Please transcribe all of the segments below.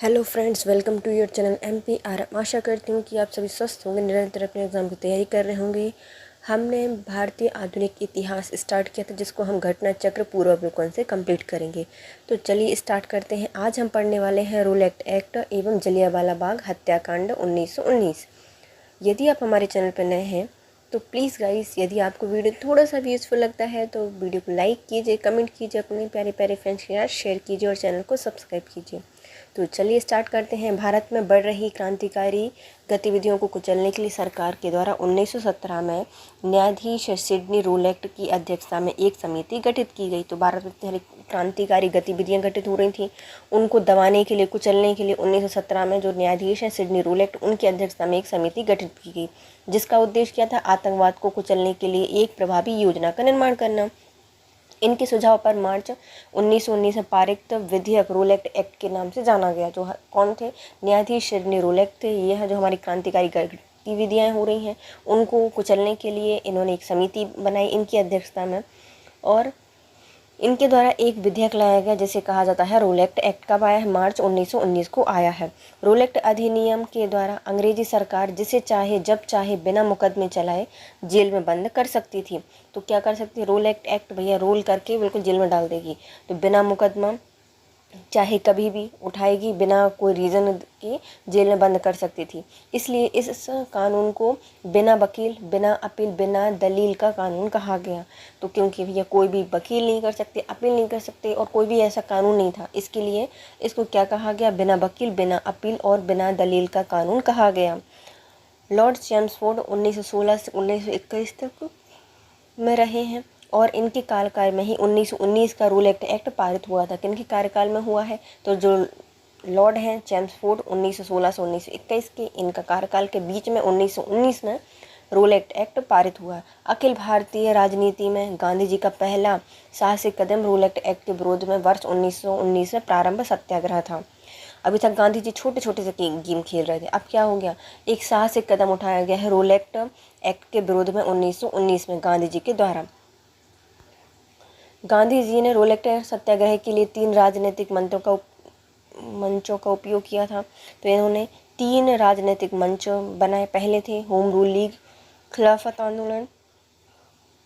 Hello friends, welcome to your channel MPR। आशा करती हूँ कि आप सभी स्वस्थ होंगे, निरंतर अपने एग्ज़ाम की तैयारी कर रहे होंगे। हमने भारतीय आधुनिक इतिहास स्टार्ट किया था, जिसको हम घटना चक्र पूर्वावलोकन से कंप्लीट करेंगे। तो चलिए स्टार्ट करते हैं। आज हम पढ़ने वाले हैं रोलेक्ट एक्ट एवं जलियांवाला बाग हत्याकांड 1919। यदि आप हमारे चैनल पर नए हैं तो प्लीज़ गाइस, यदि आपको वीडियो थोड़ा सा भी यूज़फुल लगता है तो वीडियो को लाइक कीजिए, कमेंट कीजिए, अपने प्यारे प्यारे फ्रेंड्स के साथ शेयर कीजिए और चैनल को सब्सक्राइब कीजिए। तो चलिए स्टार्ट करते हैं। भारत में बढ़ रही क्रांतिकारी गतिविधियों को कुचलने के लिए सरकार के द्वारा 1917 में न्यायाधीश सिडनी रोलेक्ट की अध्यक्षता में एक समिति गठित की गई। तो भारत में सारी क्रांतिकारी गतिविधियां घटित हो रही थी, उनको दबाने के लिए, कुचलने के लिए 1917 में जो न्यायाधीश हैं सिडनी रोलेक्ट, उनकी अध्यक्षता में एक समिति गठित की गई, जिसका उद्देश्य क्या था? आतंकवाद को कुचलने के लिए एक प्रभावी योजना का निर्माण करना। इनके सुझाव पर मार्च 1919 में पारित विधेयक रोलेक्ट एक्ट के नाम से जाना गया। जो कौन थे? न्यायाधीश सिडनी रोलेक्ट थे। यह जो हमारी क्रांतिकारी गतिविधियाँ हो रही हैं उनको कुचलने के लिए इन्होंने एक समिति बनाई इनकी अध्यक्षता में, और इनके द्वारा एक विधेयक लाया गया जिसे कहा जाता है रोलेक्ट एक्ट। कब आया है? मार्च 1919 को आया है। रोलेक्ट अधिनियम के द्वारा अंग्रेजी सरकार जिसे चाहे जब चाहे बिना मुकदमे चलाए जेल में बंद कर सकती थी। तो क्या कर सकती है? रोलेक्ट एक्ट भैया रोल करके बिल्कुल जेल में डाल देगी। तो बिना मुकदमा चाहे कभी भी उठाएगी, बिना कोई रीज़न के जेल में बंद कर सकती थी। इसलिए इस कानून को बिना वकील, बिना अपील, बिना दलील का कानून कहा गया। तो क्योंकि भैया कोई भी वकील नहीं कर सकते, अपील नहीं कर सकते, और कोई भी ऐसा कानून नहीं था, इसके लिए इसको क्या कहा गया? बिना वकील, बिना अपील और बिना दलील का कानून कहा गया। लॉर्ड चैम्सफोर्ड 1916 से 1921 तक में रहे हैं, और इनके कार्यकाल में ही 1919 का रोलेक्ट एक्ट पारित हुआ था। किनके कार्यकाल में हुआ है? तो जो लॉर्ड हैं चैम्सफोर्ड 1916 से 1921 के, इनका कार्यकाल के बीच में 1919 में रोलेक्ट एक्ट पारित हुआ। अखिल भारतीय राजनीति में गांधी जी का पहला साहसिक कदम रोलेक्ट एक्ट के विरोध में वर्ष 1919 में प्रारंभ सत्याग्रह था। अभी तक गांधी जी छोटे छोटे से गेम खेल रहे थे, अब क्या हो गया? एक साहसिक कदम उठाया गया है रोलेक्ट एक्ट के विरोध में 1919 में गांधी जी के द्वारा। गांधी जी ने रोलेक्ट सत्याग्रह के लिए 3 राजनीतिक मंचों का उपयोग किया था। तो इन्होंने 3 राजनीतिक मंच बनाए। पहले थे होम रूल लीग, खिलाफत आंदोलन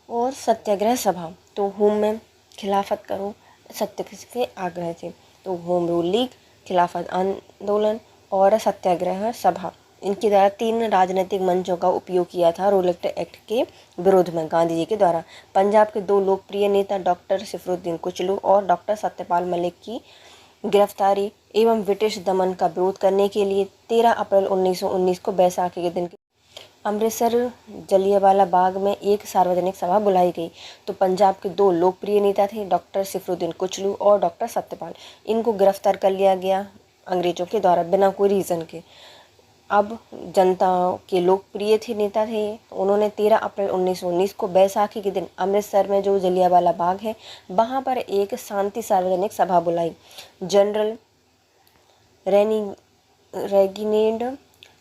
और सत्याग्रह सभा। तो होम में खिलाफत करो, सत्याग्रह के आग्रह थे। तो होम रूल लीग, खिलाफत आंदोलन और सत्याग्रह सभा, इनके द्वारा 3 राजनीतिक मंचों का उपयोग किया था रोलेक्ट एक्ट के विरोध में गांधी जी के द्वारा। पंजाब के 2 लोकप्रिय नेता डॉक्टर सिफरुद्दीन कुचलू और डॉक्टर सत्यपाल मलिक की गिरफ्तारी एवं ब्रिटिश दमन का विरोध करने के लिए 13 अप्रैल 1919 को बैसाखी के दिन अमृतसर जलियांवाला बाग में एक सार्वजनिक सभा बुलाई गई। तो पंजाब के 2 लोकप्रिय नेता थे डॉक्टर सिफरुद्दीन कुचलू और डॉक्टर सत्यपाल, इनको गिरफ्तार कर लिया गया अंग्रेजों के द्वारा बिना कोई रीज़न के। अब जनता के लोकप्रिय थे नेता थे, उन्होंने 13 अप्रैल 1919 को बैसाखी के दिन अमृतसर में जो जलियांवाला बाग है वहाँ पर एक शांति सार्वजनिक सभा बुलाई। जनरल रेगिनेड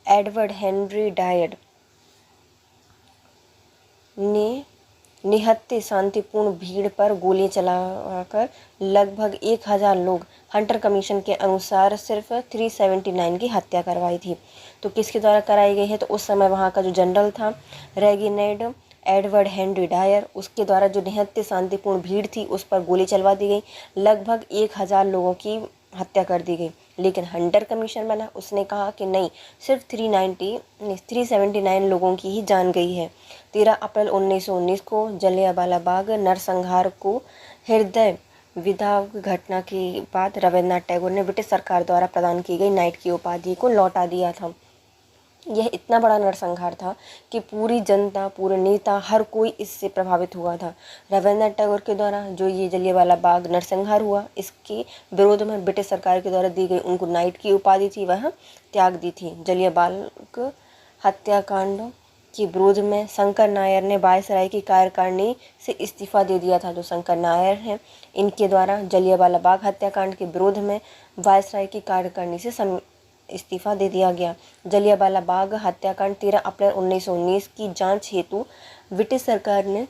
एडवर्ड हेनरी डायड ने निहत्थे शांतिपूर्ण भीड़ पर गोली चलाकर लगभग 1000 लोग, हंटर कमीशन के अनुसार सिर्फ 379 की हत्या करवाई थी। तो किसके द्वारा कराई गई है? तो उस समय वहाँ का जो जनरल था रेगिनेड एडवर्ड हेनरी डायर, उसके द्वारा जो निहत्थे शांतिपूर्ण भीड़ थी उस पर गोली चलवा दी गई, लगभग 1000 लोगों की हत्या कर दी गई। लेकिन हंटर कमीशन बना, उसने कहा कि नहीं, सिर्फ 379 लोगों की ही जान गई है। 13 अप्रैल 1919 को जलियांवाला बाग नरसंहार को हृदय विदारक घटना के बाद रविन्द्रनाथ टैगोर ने ब्रिटिश सरकार द्वारा प्रदान की गई नाइट की उपाधि को लौटा दिया था। यह इतना बड़ा नरसंहार था कि पूरी जनता, पूरे नेता, हर कोई इससे प्रभावित हुआ था। रविन्द्रनाथ टैगोर के द्वारा जो ये जलियांवाला बाग नरसंहार हुआ, इसके विरोध में ब्रिटिश सरकार के द्वारा दी गई उनको नाइट की उपाधि थी, वह त्याग दी थी। जलियांवाला हत्याकांड के विरोध में शंकर नायर ने वायसराय की कार्यकारिणी से इस्तीफा दे दिया था। जो शंकर नायर हैं, इनके द्वारा जलियांवाला बाग हत्याकांड के विरोध में वायसराय की कार्यकारिणी से इस्तीफा दे दिया गया। जलियांवाला बाग हत्याकांड 13 अप्रैल 1919 की जांच हेतु ब्रिटिश सरकार ने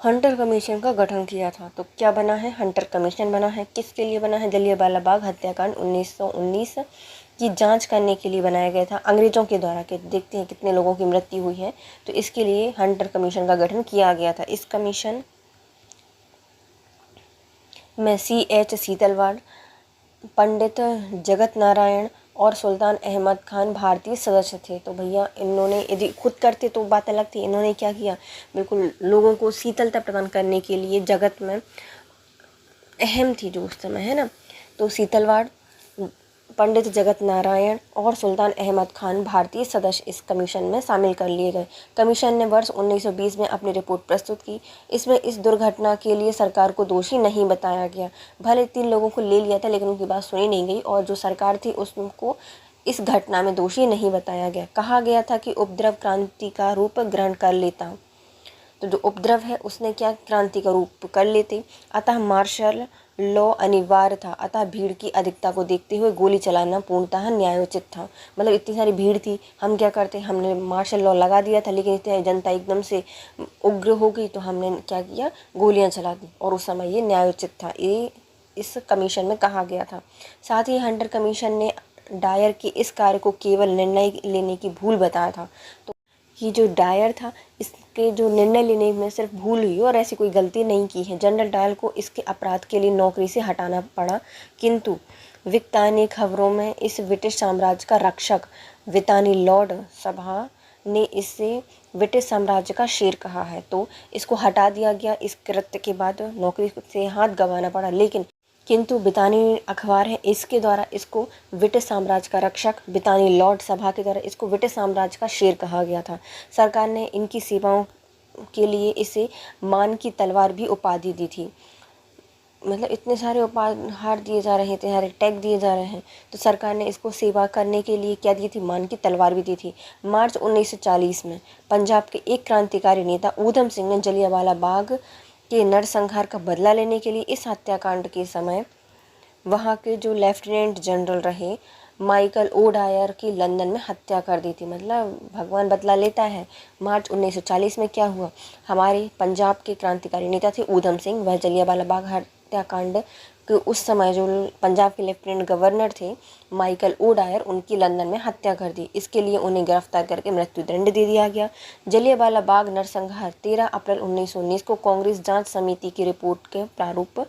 हंटर कमीशन का गठन किया था। तो क्या बना है? हंटर कमीशन बना है। किसके लिए बना है? जलियांवाला बाग हत्याकांड 1919 की जांच करने के लिए बनाया गया था, अंग्रेजों के द्वारा। के देखते हैं कितने लोगों की मृत्यु हुई है। तो इसके लिए हंटर कमीशन का गठन किया गया था। इस कमीशन में C.H. सीतलवाड़, पंडित जगत नारायण और सुल्तान अहमद खान भारतीय सदस्य थे। तो भैया इन्होंने, यदि खुद करते तो बात अलग थी, इन्होंने क्या किया, बिल्कुल लोगों को शीतलता प्रदान करने के लिए जगत में अहम थी जो उस समय, है ना। तो सीतलवाड़, पंडित जगत नारायण और सुल्तान अहमद खान भारतीय सदस्य इस कमीशन में शामिल कर लिए गए। कमीशन ने वर्ष 1920 में अपनी रिपोर्ट प्रस्तुत की। इसमें इस दुर्घटना के लिए सरकार को दोषी नहीं बताया गया। भले 3 लोगों को ले लिया था लेकिन उनकी बात सुनी नहीं गई और जो सरकार थी उसको इस घटना में दोषी नहीं बताया गया। कहा गया था कि उपद्रव क्रांति का रूप ग्रहण कर लेता। तो जो उपद्रव है उसने क्या, क्रांति का रूप कर लेते। अतः मार्शल लॉ अनिवार्य था। अतः भीड़ की अधिकता को देखते हुए गोली चलाना पूर्णतः न्यायोचित था। मतलब इतनी सारी भीड़ थी, हम क्या करते, हमने मार्शल लॉ लगा दिया था, लेकिन इतनी जनता एकदम से उग्र हो गई तो हमने क्या किया, गोलियां चला दी, और उस समय ये न्यायोचित था। ये इस कमीशन में कहा गया था। साथ ही हंटर कमीशन ने डायर के इस कार्य को केवल निर्णय लेने की भूल बताया था। तो ये जो डायर था, इसके जो निर्णय लेने में सिर्फ भूल हुई और ऐसी कोई गलती नहीं की है। जनरल डायर को इसके अपराध के लिए नौकरी से हटाना पड़ा, किंतु विक्तानी खबरों में इस ब्रिटिश साम्राज्य का रक्षक वितानी लॉर्ड सभा ने इसे ब्रिटिश साम्राज्य का शेर कहा है। तो इसको हटा दिया गया। इस कृत्य के बाद नौकरी से हाथ गंवाना पड़ा, लेकिन किंतु बितानी अखबार है इसके द्वारा इसको ब्रिटिश साम्राज्य का रक्षक, बितानी लॉर्ड सभा के द्वारा इसको ब्रिटिश साम्राज्य का शेर कहा गया था। सरकार ने इनकी सेवाओं के लिए इसे मान की तलवार भी उपाधि दी थी। मतलब इतने सारे उपहार दिए जा रहे थे, सारे टैग दिए जा रहे हैं, तो सरकार ने इसको सेवा करने के लिए क्या दी थी, मान की तलवार भी दी थी। मार्च 1940 में पंजाब के एक क्रांतिकारी नेता ऊधम सिंह ने जलियांवाला बाग के नरसंहार का बदला लेने के लिए इस हत्याकांड के समय वहाँ के जो लेफ्टिनेंट जनरल रहे माइकल ओ डायर की लंदन में हत्या कर दी थी। मतलब भगवान बदला लेता है। मार्च 1940 में क्या हुआ, हमारे पंजाब के क्रांतिकारी नेता थे ऊधम सिंह, वह जलियांवाला बाग हत्याकांड कि उस समय जो पंजाब के लेफ्टिनेंट गवर्नर थे माइकल ओ डायर, उनकी लंदन में हत्या कर दी। इसके लिए उन्हें गिरफ्तार करके मृत्यु दंड दे दिया गया। जलियांवाला बाग नरसंहार 13 अप्रैल 1919 को कांग्रेस जांच समिति की रिपोर्ट के प्रारूप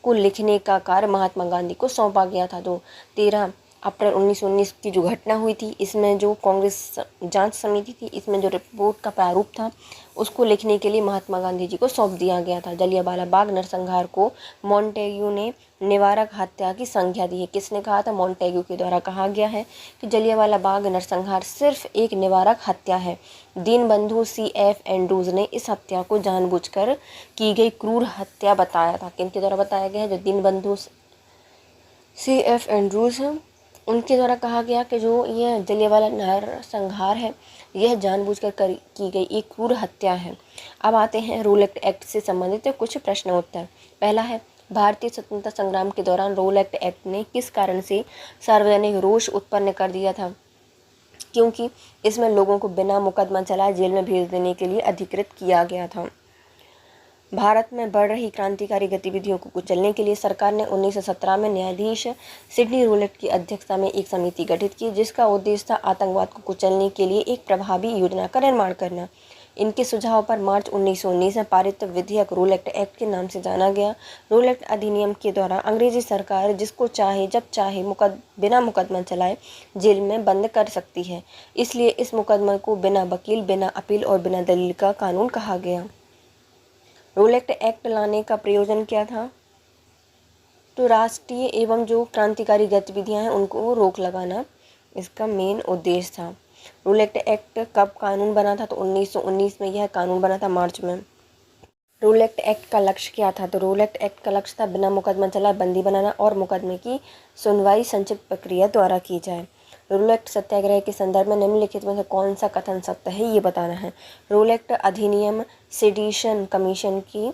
को लिखने का कार्य महात्मा गांधी को सौंपा गया था। तो 13 अप्रैल 1919 की जो घटना हुई थी, इसमें जो कांग्रेस जांच समिति थी, इसमें जो रिपोर्ट का प्रारूप था उसको लिखने के लिए महात्मा गांधी जी को सौंप दिया गया था। जलियांवाला बाग नरसंहार को मॉन्टेग्यू ने निवारक हत्या की संज्ञा दी है। किसने कहा था? मॉन्टेग्यू के द्वारा कहा गया है कि जलियांवाला बाग नरसंहार सिर्फ एक निवारक हत्या है। दीनबंधु C.F. एंड्रूज ने इस हत्या को जानबूझकर की गई क्रूर हत्या बताया था। किनके द्वारा बताया गया है? जो दीनबंधु C.F. एंड्रूज हैं, उनके द्वारा कहा गया कि जो यह जलियांवाला नरसंहार है यह जानबूझकर की गई एक क्रूर हत्या है। अब आते हैं रोल एक्ट से संबंधित कुछ प्रश्न उत्तर। पहला है, भारतीय स्वतंत्रता संग्राम के दौरान रोल एक्ट ने किस कारण से सार्वजनिक रोष उत्पन्न कर दिया था? क्योंकि इसमें लोगों को बिना मुकदमा चलाए जेल में भेज देने के लिए अधिकृत किया गया था। भारत में बढ़ रही क्रांतिकारी गतिविधियों को कुचलने के लिए सरकार ने 1917 में न्यायाधीश सिडनी रूलेट की अध्यक्षता में एक समिति गठित की, जिसका उद्देश्य था आतंकवाद को कुचलने के लिए एक प्रभावी योजना का निर्माण करना। इनके सुझाव पर मार्च 1919 में पारित विधेयक रोल एक्ट के नाम से जाना गया। रोल एक्ट अधिनियम के द्वारा अंग्रेजी सरकार जिसको चाहे जब चाहे बिना मुकदमा चलाए जेल में बंद कर सकती है। इसलिए इस मुकदमा को बिना वकील, बिना अपील और बिना दलील का कानून कहा गया। रोल एक्ट लाने का प्रयोजन क्या था? तो राष्ट्रीय एवं जो क्रांतिकारी गतिविधियां हैं उनको रोक लगाना इसका मेन उद्देश्य था। रोल एक्ट कब कानून बना था? तो 1919 में यह कानून बना था, मार्च में। रोल एक्ट का लक्ष्य क्या था? तो रोल एक्ट का लक्ष्य था बिना मुकदमा चलाए बंदी बनाना और मुकदमे की सुनवाई संक्षिप्त प्रक्रिया द्वारा की जाए। रोल एक्ट सत्याग्रह के संदर्भ में निम्नलिखित में से कौन सा कथन सत्य है ये बताना है। रोल एक्ट अधिनियम सेडिशन कमीशन की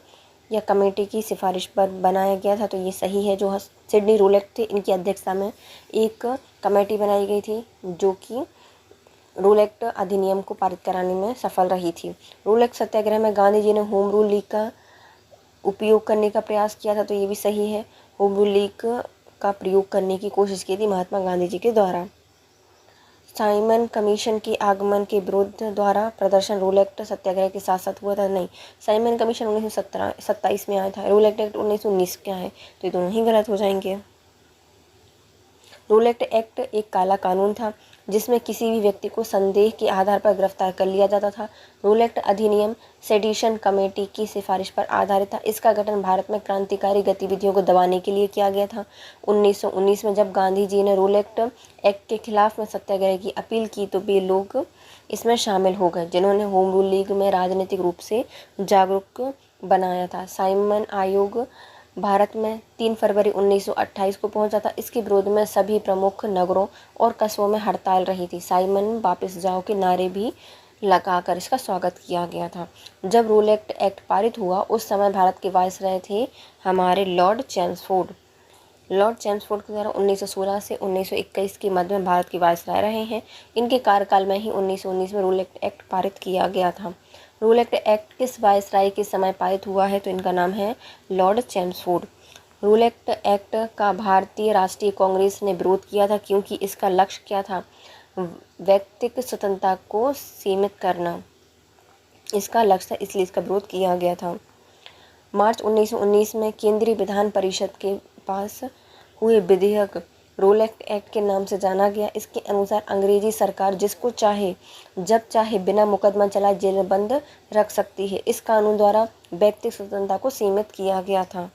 या कमेटी की सिफारिश पर बनाया गया था, तो ये सही है। जो सिडनी रूल एक्ट थे इनकी अध्यक्षता में एक कमेटी बनाई गई थी जो कि रोल एक्ट अधिनियम को पारित कराने में सफल रही थी। रोल एक्ट सत्याग्रह में गांधी जी ने होम रूल लीग का उपयोग करने का प्रयास किया था, तो ये भी सही है। होम रूल लीग का प्रयोग करने की कोशिश की थी महात्मा गांधी जी के द्वारा। साइमन कमीशन के आगमन के विरुद्ध द्वारा प्रदर्शन रूल एक्ट सत्याग्रह के साथ साथ हुआ था। नहीं, साइमन कमीशन 1927 में आया था। रूल एक्ट 1919 क्या है, तो ये दोनों ही गलत हो जाएंगे। रूल एक्ट एक काला कानून था जिसमें किसी भी व्यक्ति को संदेह के आधार पर गिरफ्तार कर लिया जाता था। रूल एक्ट अधिनियम सेडिशन कमेटी की सिफारिश पर आधारित था। इसका गठन भारत में क्रांतिकारी गतिविधियों को दबाने के लिए किया गया था। 1919 में जब गांधी जी ने रूल एक्ट के खिलाफ में सत्याग्रह की अपील की तो वे लोग इसमें शामिल हो गए जिन्होंने होम रूल लीग में राजनीतिक रूप से जागरूक बनाया था। साइमन आयोग भारत में 3 फरवरी 1928 को पहुंचा था। इसके विरोध में सभी प्रमुख नगरों और कस्बों में हड़ताल रही थी। साइमन वापस जाओ के नारे भी लगाकर इसका स्वागत किया गया था। जब रूल एक्ट पारित हुआ उस समय भारत के वायसराय थे हमारे लॉर्ड चैम्सफोर्ड। लॉर्ड चैम्सफोर्ड के द्वारा 1916 से 1921 के मध्य में भारत के वायसराय रहे हैं। इनके कार्यकाल में ही 1919 में रूल एक्ट पारित किया गया था। रूल एक्ट किस वायसराय के समय पारित हुआ है, तो इनका नाम है लॉर्ड चैम्सफोर्ड। रूल एक्ट का भारतीय राष्ट्रीय कांग्रेस ने विरोध किया था क्योंकि इसका लक्ष्य क्या था, व्यक्तिगत स्वतंत्रता को सीमित करना इसका लक्ष्य था, इसलिए इसका विरोध किया गया था। मार्च 1919 में केंद्रीय विधान परिषद के पास हुए विधेयक रूल एक्ट के नाम से जाना गया। इसके अनुसार अंग्रेजी सरकार जिसको चाहे जब चाहे बिना मुकदमा चलाए जेलबंद रख सकती है। इस कानून द्वारा व्यक्तिगत स्वतंत्रता को सीमित किया गया था।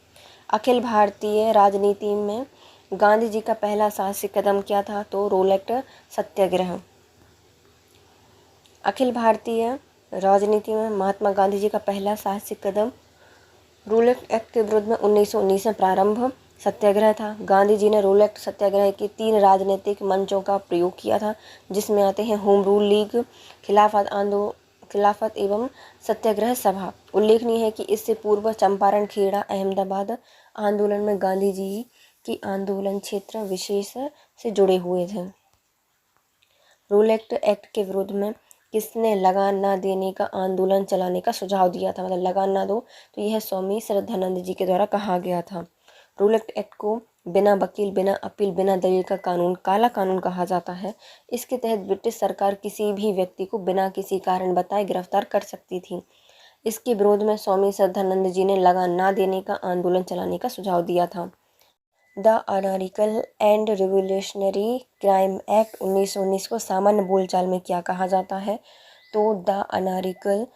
अखिल भारतीय राजनीति में गांधी जी का पहला साहसिक कदम क्या था, तो रूल एक्ट सत्याग्रह। अखिल भारतीय राजनीति में महात्मा गांधी जी का पहला साहसिक कदम रूल एक्ट के विरुद्ध में 1919 में प्रारंभ सत्याग्रह था। गांधी जी ने रूल एक्ट सत्याग्रह के 3 राजनीतिक मंचों का प्रयोग किया था जिसमें आते हैं होम रूल लीग, खिलाफत एवं सत्याग्रह सभा। उल्लेखनीय है कि इससे पूर्व चंपारण, खेड़ा, अहमदाबाद आंदोलन में गांधी जी की आंदोलन क्षेत्र विशेष से जुड़े हुए थे। रूल एक्ट के विरोध में किसने लगान ना देने का आंदोलन चलाने का सुझाव दिया था, मतलब लगान ना दो, तो यह स्वामी श्रद्धानंद जी के द्वारा कहा गया था। रूल एक्ट को बिना वकील, बिना अपील, बिना दलील का कानून, काला कानून कहा जाता है। इसके तहत ब्रिटिश सरकार किसी भी व्यक्ति को बिना किसी कारण बताए गिरफ्तार कर सकती थी। इसके विरोध में स्वामी श्रद्धानंद जी ने लगान ना देने का आंदोलन चलाने का सुझाव दिया था। The anarchical and revolutionary crime act 1919 को सामान्य बोलचाल में क्या कहा जाता है, तो the anarchical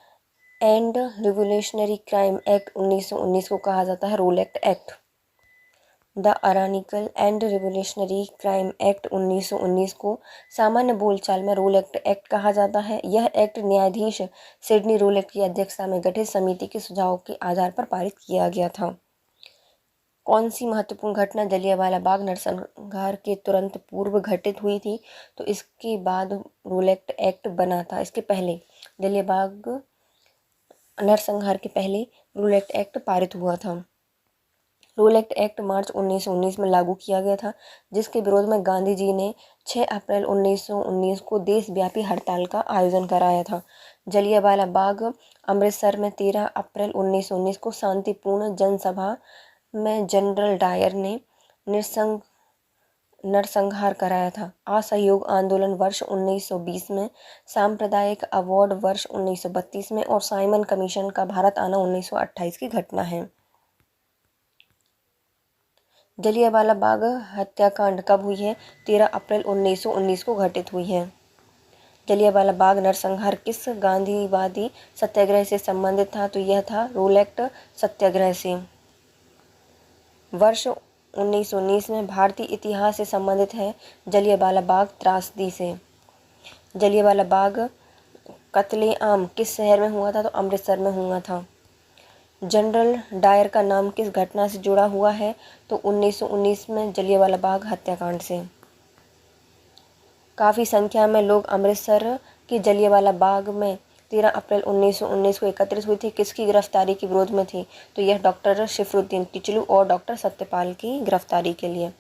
and revolutionary crime act 1919 को कहा जाता है Rowlatt act. The anarchical and revolutionary crime act 1919 को सामान्य बोलचाल में रूल एक्ट कहा जाता है। यह एक्ट न्यायाधीश सिडनी रूल एक्ट की अध्यक्षता में गठित समिति के सुझाव के आधार पर पारित किया गया था। कौन सी महत्वपूर्ण घटना जलियांवाला बाग नरसंहार के तुरंत पूर्व घटित हुई थी, तो इसके बाद रूल एक्ट बना था। इसके पहले जलियांवाला नरसंहार के पहले रूल एक्ट पारित हुआ था। रूल एक्ट मार्च 1919 में लागू किया गया था जिसके विरोध में गांधी जी ने 6 अप्रैल 1919 को देशव्यापी हड़ताल का आयोजन कराया था। जलियांवाला बाग अमृतसर में 13 अप्रैल 1919 को शांतिपूर्ण जनसभा में जनरल डायर ने नरसंहार कराया था। असहयोग आंदोलन वर्ष 1920 में, सांप्रदायिक अवार्ड वर्ष 1932 में और साइमन कमीशन का भारत आना 1928 की घटना है। जलियांवाला बाग हत्याकांड कब हुई है, 13 अप्रैल 1919 को घटित हुई है। जलियांवाला बाग नरसंहार किस गांधीवादी सत्याग्रह से संबंधित था, तो यह था रूल एक्ट सत्याग्रह से। वर्ष 1919 में भारतीय इतिहास से संबंधित है जलियांवाला बाग त्रासदी से। जलियांवाला बाग कत्लेआम किस शहर में हुआ था, तो अमृतसर में हुआ था। जनरल डायर का नाम किस घटना से जुड़ा हुआ है, तो 1919 में जलियांवाला बाग हत्याकांड से। काफ़ी संख्या में लोग अमृतसर के जलियांवाला बाग में 13 अप्रैल 1919 को एकत्रित हुई थी। किसकी गिरफ्तारी के विरोध में थी, तो यह डॉक्टर शिफरुद्दीन किचलू और डॉक्टर सत्यपाल की गिरफ्तारी के लिए।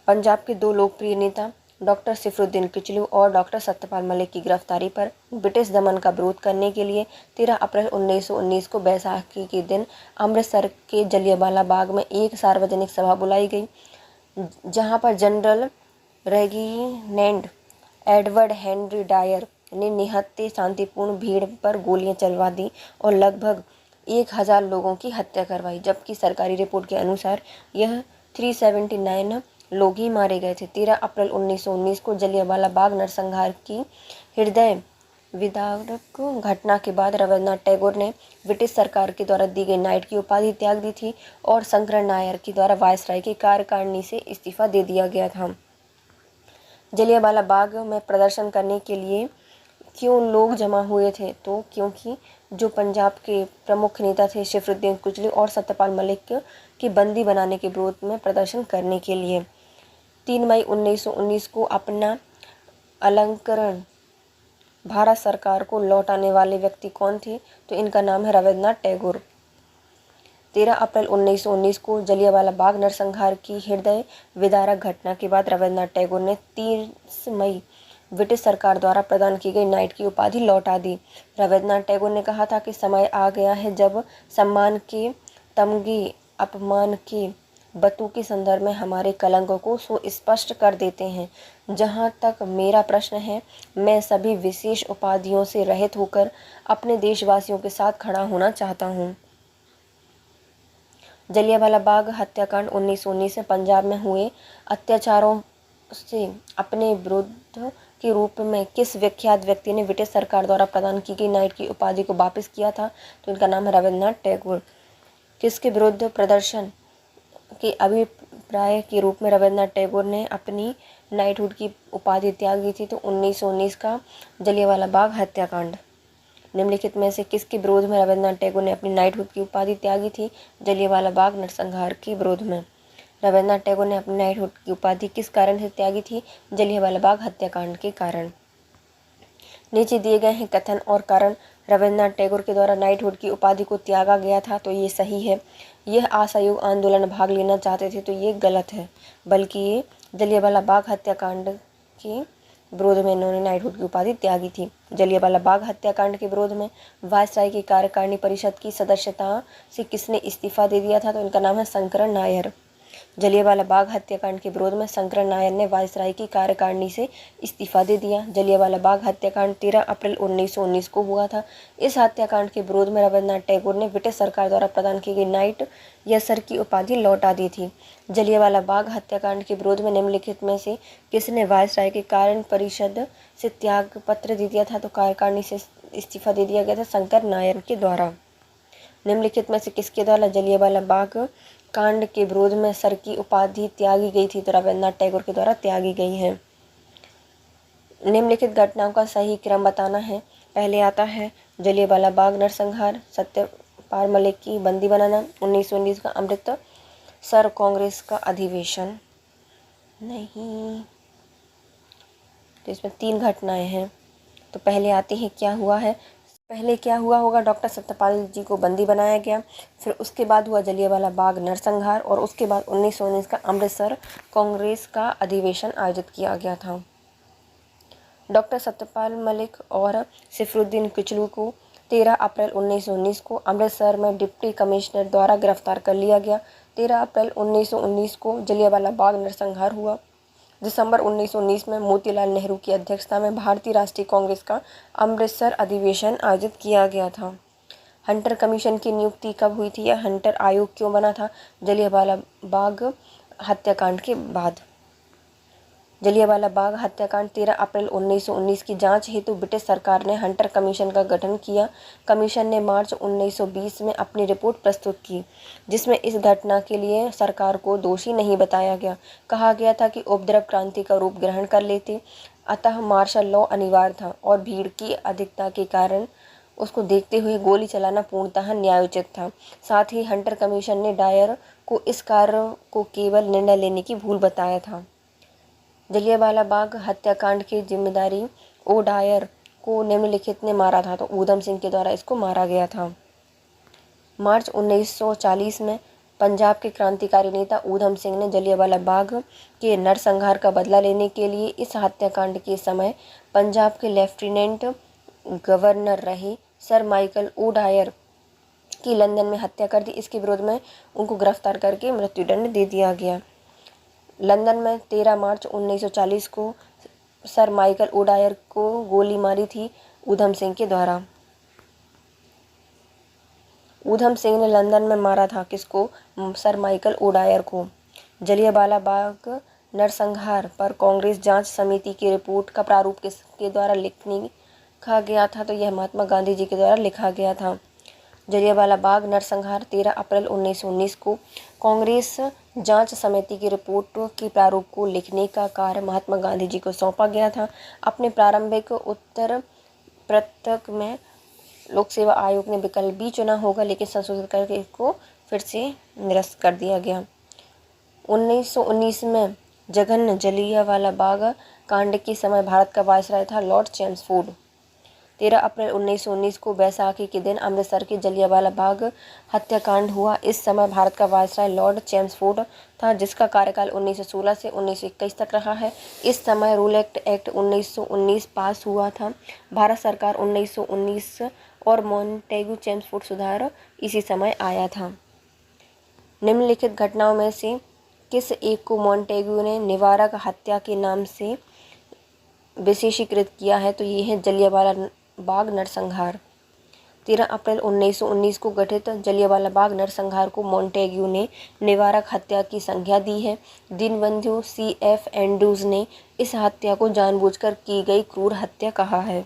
पंजाब के 2 लोकप्रिय नेता डॉक्टर सैफुद्दीन किचलू और डॉक्टर सत्यपाल मलिक की गिरफ्तारी पर ब्रिटिश दमन का विरोध करने के लिए 13 अप्रैल 1919 को बैसाखी के दिन अमृतसर के जलियांवाला बाग में एक सार्वजनिक सभा बुलाई गई, जहां पर general regiment Edward Henry Dyer ने निहत्थे शांतिपूर्ण भीड़ पर गोलियां चलवा दी और लगभग 1000 लोगों की हत्या करवाई, जबकि सरकारी रिपोर्ट के अनुसार यह 379 लोग ही मारे गए थे। 13 अप्रैल 1919 को जलियांवाला बाग नरसंहार की हृदय विदारक घटना के बाद रविन्द्रनाथ टैगोर ने ब्रिटिश सरकार के द्वारा दी गई नाइट की उपाधि त्याग दी थी और शंकर नायर के द्वारा वायसराय की कार्यकारिणी से इस्तीफा दे दिया गया था। जलियांवाला बाग में प्रदर्शन करने के लिए क्यों लोग जमा हुए थे, तो क्योंकि जो पंजाब के प्रमुख नेता थे सैफुद्दीन किचलू और सत्यपाल मलिक की बंदी बनाने के विरोध में प्रदर्शन करने के लिए। 3 मई 1919 को अपना अलंकरण भारत सरकार को लौटाने वाले व्यक्ति कौन थे, तो इनका नाम है रविन्द्रनाथ टैगोर। 13 अप्रैल 1919 को जलियांवाला बाग नरसंहार की हृदय विदारक घटना के बाद रविन्द्रनाथ टैगोर ने 30 मई ब्रिटिश सरकार द्वारा प्रदान की गई नाइट की उपाधि लौटा दी। रविन्द्रनाथ टैगोर ने कहा था कि समय आ गया है जब सम्मान के तमगे अपमान के बतू के संदर्भ में हमारे कलंकों को सुस्पष्ट कर देते हैं। जहाँ तक मेरा प्रश्न है, मैं सभी विशेष उपाधियों से रहित होकर अपने देशवासियों के साथ खड़ा होना चाहता हूँ। जलियांवाला बाग हत्याकांड 1919 में पंजाब में हुए अत्याचारों से अपने विरुद्ध के रूप में किस विख्यात व्यक्ति ने ब्रिटिश सरकार द्वारा प्रदान की गई नाइट की उपाधि को वापस किया था, तो इनका नाम है रविन्द्रनाथ टैगोर। किसके विरुद्ध प्रदर्शन के अभिप्राय के रूप में रविन्द्रनाथ टैगोर ने अपनी नाइटहुड की उपाधि त्याग दी थी, तो 1919 का जलियांवाला बाग हत्याकांड। निम्नलिखित में से किसके विरोध में रविन्द्रनाथ टैगोर ने अपनी नाइटहुड की उपाधि त्यागी थी? जलियांवाला बाग नरसंहार के विरोध में। रविन्द्रनाथ टैगोर ने अपनी नाइटहुड की उपाधि किस कारण से त्यागी थी? जलियांवाला बाग हत्याकांड के कारण। नीचे दिए गए हैं कथन और कारण रविन्द्रनाथ टैगोर के द्वारा नाइटहुड की उपाधि को त्यागा गया था, तो ये सही है। यह असहयोग आंदोलन भाग लेना चाहते थे, तो ये गलत है, बल्कि ये जलियांवाला बाग हत्याकांड के विरोध में इन्होंने नाइटहुड की उपाधि त्यागी थी। जलियांवाला बाग हत्याकांड के विरोध में वायसराय की कार्यकारिणी परिषद की सदस्यता से किसने इस्तीफा दे दिया था, तो इनका नाम है शंकर नायर। जलियांवाला बाग हत्याकांड के विरोध में शंकर नायर ने वायसराय की कार्यकारिणी से इस्तीफा दे दिया। जलियांवाला बाग हत्याकांड 13 अप्रैल 1919 को हुआ था। इस हत्याकांड के विरोध में रविन्द्रनाथ टैगोर ने ब्रिटिश सरकार द्वारा प्रदान की गई नाइट या सर की उपाधि लौटा दी थी। जलियांवाला बाग हत्याकांड के विरोध में निम्नलिखित में से किसने वायसराय की कार्य परिषद से त्याग पत्र दे दिया था, तो कार्यकारिणी से इस्तीफा दे दिया गया था शंकर नायर के द्वारा। निम्नलिखित में से किसके द्वारा जलियांवाला बाग कांड के विरोध में सर की उपाधि त्यागी गई थी, तो रविन्द्रनाथ टैगोर के द्वारा त्यागी गई है। निम्नलिखित घटनाओं का सही क्रम बताना है। पहले आता है जलियांवाला बाग नरसंहार, सत्यपाल मलिक की बंदी बनाना, 1919 का अमृतसर कांग्रेस का अधिवेशन। नहीं, तो इसमें 3 घटनाएं हैं। तो पहले आती है क्या हुआ है। पहले क्या हुआ होगा, डॉक्टर सत्यपाल जी को बंदी बनाया गया। फिर उसके बाद हुआ जलियांवाला बाग नरसंहार और उसके बाद 1919 का अमृतसर कांग्रेस का अधिवेशन आयोजित किया गया था। डॉक्टर सत्यपाल मलिक और सैफुद्दीन किचलू को 13 अप्रैल 1919 को अमृतसर में डिप्टी कमिश्नर द्वारा गिरफ्तार कर लिया गया। 13 अप्रैल 1919 को जलियांवाला बाग नरसंहार हुआ। दिसंबर 1919 में मोतीलाल नेहरू की अध्यक्षता में भारतीय राष्ट्रीय कांग्रेस का अमृतसर अधिवेशन आयोजित किया गया था। हंटर कमीशन की नियुक्ति कब हुई थी या हंटर आयोग क्यों बना था? जलियांवाला बाग हत्याकांड के बाद। जलियांवाला बाग हत्याकांड 13 अप्रैल 1919 की जांच हेतु ब्रिटिश सरकार ने हंटर कमीशन का गठन किया। कमीशन ने मार्च 1920 में अपनी रिपोर्ट प्रस्तुत की, जिसमें इस घटना के लिए सरकार को दोषी नहीं बताया गया। कहा गया था कि उपद्रव क्रांति का रूप ग्रहण कर लेते, अतः मार्शल लॉ अनिवार्य था और भीड़ की अधिकता के कारण उसको देखते हुए गोली चलाना पूर्णतः न्यायोचित था। साथ ही हंटर कमीशन ने डायर को इस कार्य को केवल निर्णय लेने की भूल बताया था। जलियांवाला बाग हत्याकांड की जिम्मेदारी ओ डायर को निम्नलिखित ने मारा था, तो ऊधम सिंह के द्वारा इसको मारा गया था। मार्च 1940 में पंजाब के क्रांतिकारी नेता ऊधम सिंह ने जलियांवाला बाग के नरसंहार का बदला लेने के लिए इस हत्याकांड के समय पंजाब के लेफ्टिनेंट गवर्नर रहे सर माइकल ओडायर की लंदन में हत्या कर दी। इसके विरोध में उनको गिरफ्तार करके मृत्युदंड दे दिया गया। लंदन में 13 मार्च 1940 को सर माइकल ओडायर को गोली मारी थी ऊधम सिंह के द्वारा। ऊधम सिंह ने लंदन में मारा था किसको? सर माइकल ओडायर को। जलियांवाला बाग नरसंहार पर कांग्रेस जांच समिति की रिपोर्ट का प्रारूप किसके द्वारा लिखा गया था? तो यह महात्मा गांधी जी के द्वारा लिखा गया था। जलियांवाला बाग नरसंहार 13 अप्रैल 1919 को कांग्रेस जांच समिति की रिपोर्ट के प्रारूप को लिखने का कार्य महात्मा गांधी जी को सौंपा गया था। अपने प्रारंभिक उत्तर पत्रक में लोक सेवा आयोग ने विकल्प बी चुना होगा, लेकिन संशोधित करके इसको फिर से निरस्त कर दिया गया। 1919 में जघन्य जलियांवाला बाग कांड के समय भारत का वायसराय था लॉर्ड चेम्सफोर्ड। 13 अप्रैल 1919 को बैसाखी के दिन अमृतसर के जलियांवाला बाग हत्याकांड हुआ। इस समय भारत का वायसराय लॉर्ड चेम्सफोर्ड था, जिसका कार्यकाल 1916 से 1921 तक रहा है। इस समय रूलेट एक्ट 1919 पास हुआ था। भारत सरकार 1919 और मॉन्टेगू चेम्सफोर्ड सुधार इसी समय आया था। निम्नलिखित घटनाओं में से किस एक को मॉन्टेगू ने निवारक हत्या के नाम से विशेषीकृत किया है? तो ये है जलियांवाला बाग नरसंहार। 13 अप्रैल 1919 को गठित जलियांवाला बाग नरसंहार को मॉन्टेग्यू ने निवारक हत्या की संज्ञा दी है। दीनबंधु C.F. एंड्रूज ने इस हत्या को जानबूझकर की गई क्रूर हत्या कहा है।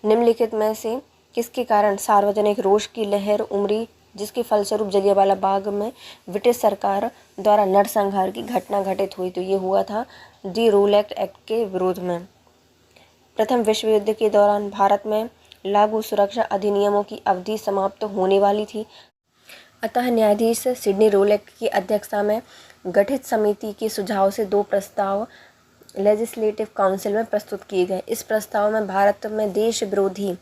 निम्नलिखित में से किसके कारण सार्वजनिक रोष की लहर उमड़ी, जिसके फलस्वरूप जलियांवाला बाग में ब्रिटिश सरकार द्वारा नरसंहार की घटना घटित हुई? तो ये हुआ था दी रूलेट एक्ट के विरोध में। प्रथम विश्व युद्ध के दौरान भारत में लागू सुरक्षा अधिनियमों की अवधि समाप्त होने वाली थी, अतः न्यायाधीश सिडनी रूलेट की अध्यक्षता में गठित समिति के सुझाव से 2 प्रस्ताव लेजिस्लेटिव काउंसिल में प्रस्तुत किए गए। इस प्रस्ताव में भारत में देश विरोधी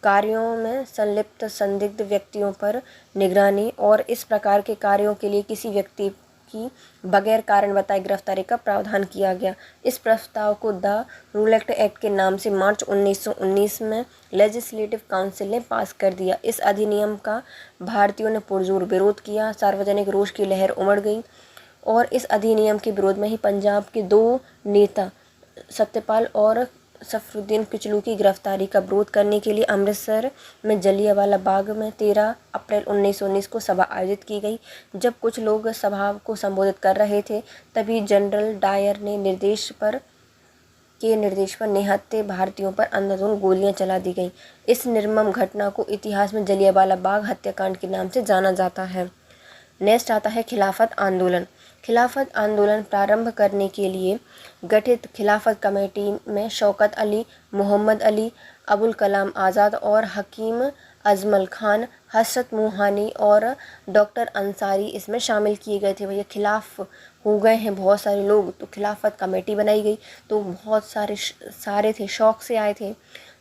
कार्यों में संलिप्त संदिग्ध व्यक्तियों पर निगरानी और इस प्रकार के कार्यों के लिए किसी व्यक्ति की बगैर कारण बताए गिरफ्तारी का प्रावधान किया गया। इस प्रस्ताव को द रूलेट एक्ट के नाम से मार्च 1919 में लेजिस्लेटिव काउंसिल ने पास कर दिया। इस अधिनियम का भारतीयों ने पुरजोर विरोध किया। सार्वजनिक रोष की लहर उमड़ गई और इस अधिनियम के विरोध में ही पंजाब के 2 नेता सत्यपाल और सफरुद्दीन किचलू की गिरफ्तारी का विरोध करने के लिए अमृतसर में जलियांवाला बाग में 13 अप्रैल 1919 को सभा आयोजित की गई। जब कुछ लोग सभा को संबोधित कर रहे थे, तभी जनरल डायर ने निर्देश पर निहत्थे भारतीयों पर अंधाधुंध गोलियां चला दी गईं। इस निर्मम घटना को इतिहास में जलियांवाला बाग हत्याकांड के नाम से जाना जाता है। नेक्स्ट आता है खिलाफत आंदोलन। खिलाफत आंदोलन प्रारंभ करने के लिए गठित खिलाफत कमेटी में शौकत अली, मोहम्मद अली, अबुल कलाम आज़ाद और हकीम अजमल खान, हसरत मोहानी और डॉक्टर अंसारी इसमें शामिल किए गए थे। भैया खिलाफ हो गए हैं बहुत सारे लोग, तो खिलाफत कमेटी बनाई गई। तो बहुत सारे थे, शौक से आए थे।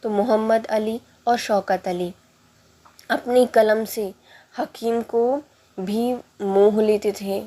तो मोहम्मद अली और शौकत अली अपनी कलम से हकीम को भी मोह लेते थे,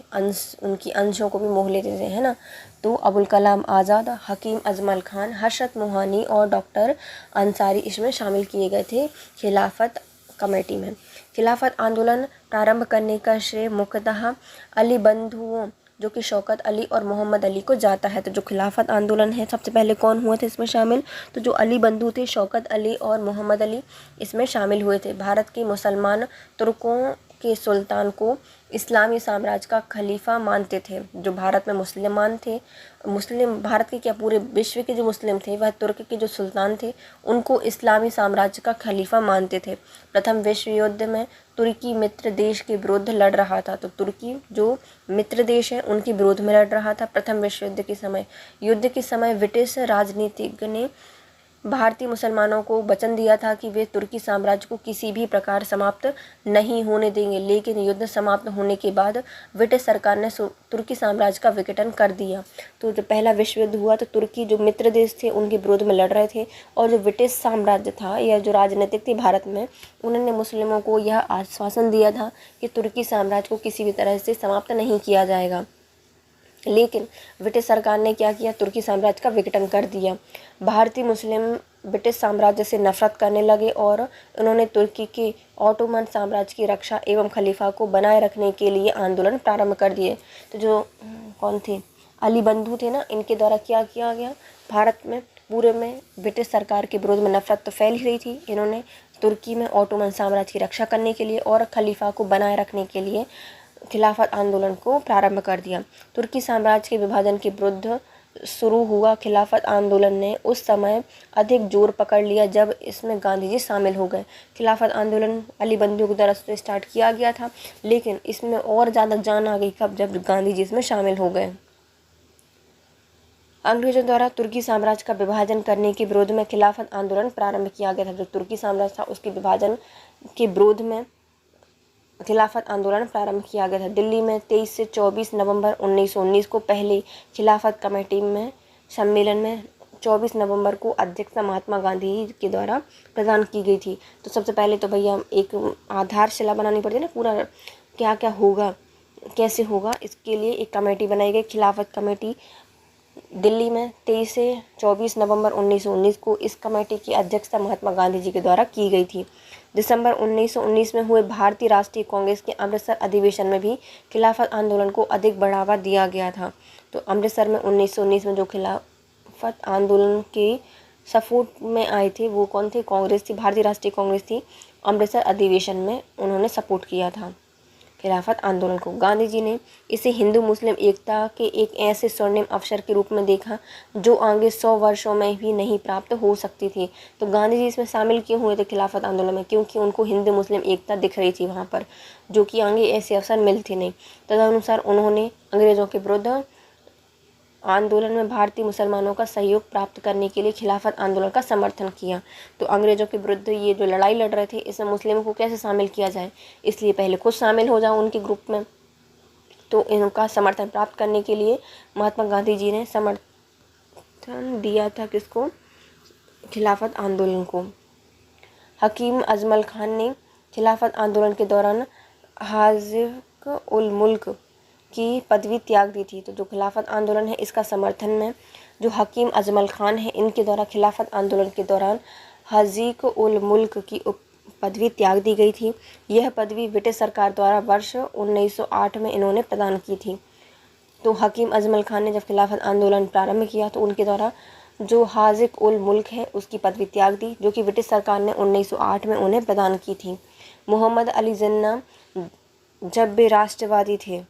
उनकी अंशों को भी मोह लेते थे, है ना। तो अबुल कलाम आज़ाद, हकीम अजमल खान, हसरत मोहानी और डॉक्टर अंसारी इसमें शामिल किए गए थे खिलाफत कमेटी में। खिलाफत आंदोलन प्रारंभ करने का श्रेय मुख्यतः अली बंधुओं जो कि शौकत अली और मोहम्मद अली को जाता है। तो जो खिलाफत आंदोलन है, सबसे पहले कौन हुए थे इसमें शामिल? तो जो अली बंधु थे, शौकत अली और मोहम्मद अली इसमें शामिल हुए थे। भारत के मुसलमान तुर्कों के सुल्तान को इस्लामी साम्राज्य का खलीफा मानते थे। जो भारत में मुसलमान थे, भारत के क्या पूरे विश्व के जो मुस्लिम थे, वह तुर्क के जो सुल्तान थे उनको इस्लामी साम्राज्य का खलीफा मानते थे। प्रथम विश्व युद्ध में तुर्की मित्र देश के विरुद्ध लड़ रहा था। तो तुर्की जो मित्र देश है उनके विरोध में लड़ रहा था प्रथम विश्व युद्ध के समय। युद्ध के समय ब्रिटिश राजनीतिज्ञ ने भारतीय मुसलमानों को वचन दिया था कि वे तुर्की साम्राज्य को किसी भी प्रकार समाप्त नहीं होने देंगे, लेकिन युद्ध समाप्त होने के बाद ब्रिटिश सरकार ने तुर्की साम्राज्य का विघटन कर दिया। तो जब पहला विश्व युद्ध हुआ तो तुर्की जो मित्र देश थे उनके विरोध में लड़ रहे थे, और जो ब्रिटिश साम्राज्य था या जो राजनीतिक थी भारत में, उन्होंने मुस्लिमों को यह आश्वासन दिया था कि तुर्की साम्राज्य को किसी भी तरह से समाप्त नहीं किया जाएगा। लेकिन ब्रिटिश सरकार ने क्या किया, तुर्की साम्राज्य का विघटन कर दिया। भारतीय मुस्लिम ब्रिटिश साम्राज्य से नफरत करने लगे और उन्होंने तुर्की के ऑटोमन साम्राज्य की रक्षा एवं खलीफा को बनाए रखने के लिए आंदोलन प्रारंभ कर दिए। तो जो कौन थे, अली बंधु थे ना, इनके द्वारा क्या किया गया, भारत में पूरे में ब्रिटिश सरकार के विरोध में नफरत तो फैल ही रही थी। इन्होंने तुर्की में ऑटोमन साम्राज्य की रक्षा करने के लिए और खलीफा को बनाए रखने के लिए खिलाफत आंदोलन को प्रारंभ कर दिया। तुर्की साम्राज्य के विभाजन के विरुद्ध शुरू हुआ खिलाफत आंदोलन ने उस समय अधिक जोर पकड़ लिया जब इसमें गांधी जी शामिल हो गए। खिलाफत आंदोलन अली बंधु के द्वारा स्टार्ट किया गया था, लेकिन इसमें और ज़्यादा जान आ गई कब, जब गांधी जी इसमें शामिल हो गए। अंग्रेजों द्वारा तुर्की साम्राज्य का विभाजन करने के विरोध में खिलाफत आंदोलन प्रारंभ किया गया था। जो तुर्की साम्राज्य था उसके विभाजन के विरोध में खिलाफत आंदोलन प्रारंभ किया गया था। दिल्ली में 23 से 24 नवंबर 1919 को पहले खिलाफत कमेटी में सम्मेलन में 24 नवंबर को अध्यक्षता महात्मा गांधी के द्वारा प्रदान की गई थी। तो सबसे पहले तो भैया एक आधारशिला बनानी पड़ती है ना, पूरा क्या क्या होगा, कैसे होगा, इसके लिए एक कमेटी बनाई गई, खिलाफत कमेटी। दिल्ली में 23 से 24 नवंबर 1919 को इस कमेटी की अध्यक्षता महात्मा गांधी जी के द्वारा की गई थी। दिसंबर 1919 में हुए भारतीय राष्ट्रीय कांग्रेस के अमृतसर अधिवेशन में भी खिलाफत आंदोलन को अधिक बढ़ावा दिया गया था। तो अमृतसर में 1919 में जो खिलाफत आंदोलन के सपोर्ट में आए थे वो कौन थे, कांग्रेस थी, भारतीय राष्ट्रीय कांग्रेस थी। अमृतसर अधिवेशन में उन्होंने सपोर्ट किया था खिलाफत आंदोलन को। गांधी जी ने इसे हिंदू मुस्लिम एकता के एक ऐसे स्वर्णिम अवसर के रूप में देखा जो आगे 100 वर्षों में भी नहीं प्राप्त हो सकती थी। तो गांधी जी इसमें शामिल क्यों हुए थे खिलाफत आंदोलन में, क्योंकि उनको हिंदू मुस्लिम एकता दिख रही थी वहाँ पर, जो कि आगे ऐसे अवसर मिलते नहीं। तदनुसार उन्होंने अंग्रेज़ों के विरुद्ध आंदोलन में भारतीय मुसलमानों का सहयोग प्राप्त करने के लिए खिलाफत आंदोलन का समर्थन किया। तो अंग्रेज़ों के विरुद्ध ये जो लड़ाई लड़ रहे थे, इसमें मुस्लिमों को कैसे शामिल किया जाए, इसलिए पहले खुद शामिल हो जाओ उनके ग्रुप में। तो इनका समर्थन प्राप्त करने के लिए महात्मा गांधी जी ने समर्थन दिया था किसको, खिलाफत आंदोलन को। हकीम अजमल खान ने खिलाफत आंदोलन के दौरान हाजिक उल मुल्क की पदवी त्याग दी थी। तो जो खिलाफत आंदोलन है इसका समर्थन में जो हकीम अजमल खान है, इनके द्वारा खिलाफत आंदोलन के दौरान हाजिक उल मुल्क की पदवी त्याग दी गई थी। यह पदवी ब्रिटिश सरकार द्वारा वर्ष 1908 में इन्होंने प्रदान की थी। तो हकीम अजमल खान ने जब खिलाफत आंदोलन प्रारंभ किया तो उनके द्वारा जो हाजिक उल मुल्क है उसकी पदवी त्याग दी, जो कि ब्रिटिश सरकार ने 1908 में उन्हें प्रदान की थी। मोहम्मद अली जिन्ना जब वे राष्ट्रवादी थे,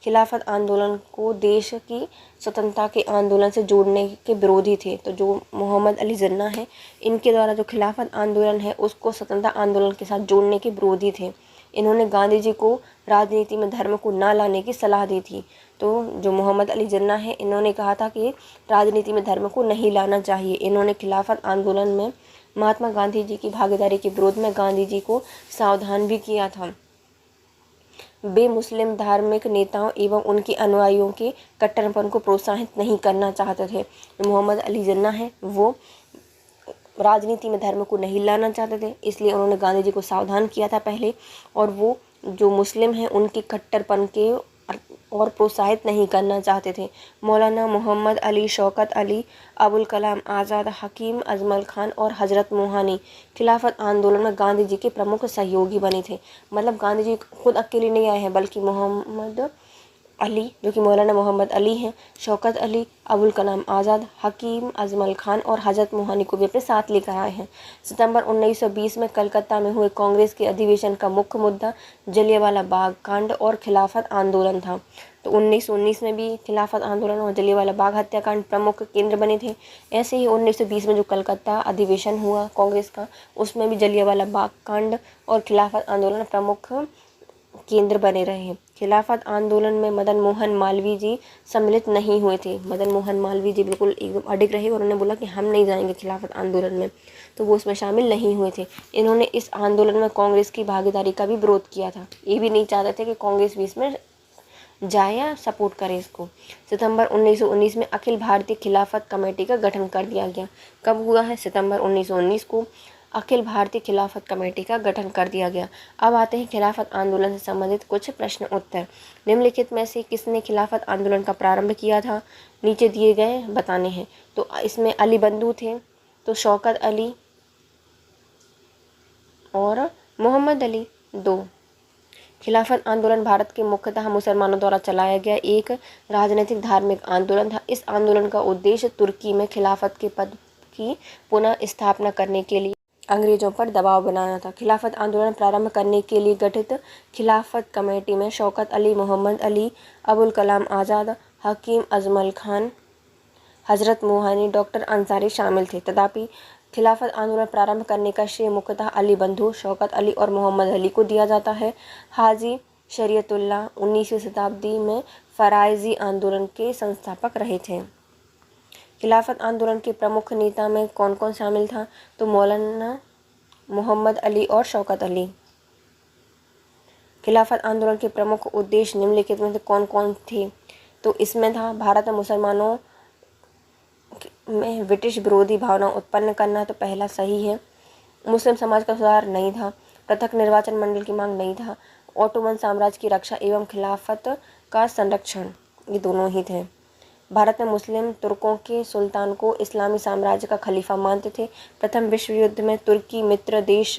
खिलाफत आंदोलन को देश की स्वतंत्रता के आंदोलन से जोड़ने के विरोधी थे। तो जो मोहम्मद अली जिन्ना है, इनके द्वारा जो खिलाफत आंदोलन है उसको स्वतंत्रता आंदोलन के साथ जोड़ने के विरोधी थे। इन्होंने गांधी जी को राजनीति में धर्म को ना लाने की सलाह दी थी। तो जो मोहम्मद अली जिन्ना है, इन्होंने कहा था कि राजनीति में धर्म को नहीं लाना चाहिए। इन्होंने खिलाफत आंदोलन में महात्मा गांधी जी की भागीदारी के विरोध में गांधी जी को सावधान भी किया था। वे मुस्लिम धार्मिक नेताओं एवं उनके अनुयायियों के कट्टरपन को प्रोत्साहित नहीं करना चाहते थे। मोहम्मद अली जिन्ना है वो राजनीति में धर्म को नहीं लाना चाहते थे, इसलिए उन्होंने गांधी जी को सावधान किया था पहले, और वो जो मुस्लिम हैं उनके कट्टरपन के और प्रोत्साहित नहीं करना चाहते थे। मौलाना मोहम्मद अली, शौकत अली, अबुल कलाम आज़ाद, हकीम अजमल खान और हजरत मोहानी खिलाफत आंदोलन में गांधी जी के प्रमुख सहयोगी बने थे। मतलब गांधी जी खुद अकेले नहीं आए हैं, बल्कि मोहम्मद अली जो कि मौलाना मोहम्मद अली हैं, शौकत अली, अबुल कलाम आज़ाद, हकीम अजमल खान और हजरत मोहानी को भी अपने साथ लेकर आए हैं। सितंबर 1920 में कलकत्ता में हुए कांग्रेस के अधिवेशन का मुख्य मुद्दा जलियांवाला बाग कांड और खिलाफत आंदोलन था। तो 1919 में भी खिलाफत आंदोलन और जलियांवाला बाग हत्याकांड प्रमुख केंद्र बने थे। ऐसे ही 1920 में जो कलकत्ता अधिवेशन हुआ कांग्रेस का, उसमें भी जलियांवाला बाग कांड और खिलाफत आंदोलन प्रमुख केंद्र बने रहे हैं। खिलाफत आंदोलन में मदन मोहन मालवीय जी सम्मिलित नहीं हुए थे। मदन मोहन मालवीय जी बिल्कुल एकदम अडिग रहे और उन्होंने बोला कि हम नहीं जाएंगे खिलाफत आंदोलन में, तो वो उसमें शामिल नहीं हुए थे। इन्होंने इस आंदोलन में कांग्रेस की भागीदारी का भी विरोध किया था। ये भी नहीं चाहते थे कि कांग्रेस भी इसमें जाए या सपोर्ट करे इसको। सितंबर 1919 में अखिल भारतीय खिलाफत कमेटी का गठन कर दिया गया। कब हुआ है? सितंबर 1919 को अखिल भारतीय खिलाफत कमेटी का गठन कर दिया गया। अब आते हैं खिलाफत आंदोलन से संबंधित कुछ प्रश्न उत्तर। निम्नलिखित में से किसने खिलाफत आंदोलन का प्रारंभ किया था? नीचे दिए गए बताने हैं। तो इसमें अली बंधु थे, तो शौकत अली और मोहम्मद अली। 2, खिलाफत आंदोलन भारत के मुख्यतः मुसलमानों द्वारा चलाया गया एक राजनीतिक धार्मिक आंदोलन था। इस आंदोलन का उद्देश्य तुर्की में खिलाफत के पद की पुनः स्थापना करने के लिए अंग्रेजों पर दबाव बनाना था। खिलाफत आंदोलन प्रारंभ करने के लिए गठित खिलाफत कमेटी में शौकत अली, मोहम्मद अली, अबुल कलाम आज़ाद, हकीम अजमल खान, हजरत मोहानी, डॉक्टर अंसारी शामिल थे। तथापि खिलाफत आंदोलन प्रारंभ करने का श्रेय मुख्यतः अली बंधु, शौकत अली और मोहम्मद अली को दिया जाता है। हाजी शरीयतुल्लाह 19वीं शताब्दी में फराइजी आंदोलन के संस्थापक रहे थे। खिलाफत आंदोलन के प्रमुख नेता में कौन कौन शामिल था? तो मौलाना मोहम्मद अली और शौकत अली। खिलाफत आंदोलन के प्रमुख उद्देश्य निम्नलिखित में से कौन कौन थे? तो इसमें था भारत में मुसलमानों में ब्रिटिश विरोधी भावना उत्पन्न करना, तो पहला सही है। मुस्लिम समाज का सुधार नहीं था। पृथक निर्वाचन मंडल की मांग नहीं था। ऑटोमन साम्राज्य की रक्षा एवं खिलाफत का संरक्षण, ये दोनों ही थे। भारत में मुस्लिम तुर्कों के सुल्तान को इस्लामी साम्राज्य का खलीफा मानते थे। प्रथम विश्व युद्ध में तुर्की मित्र देश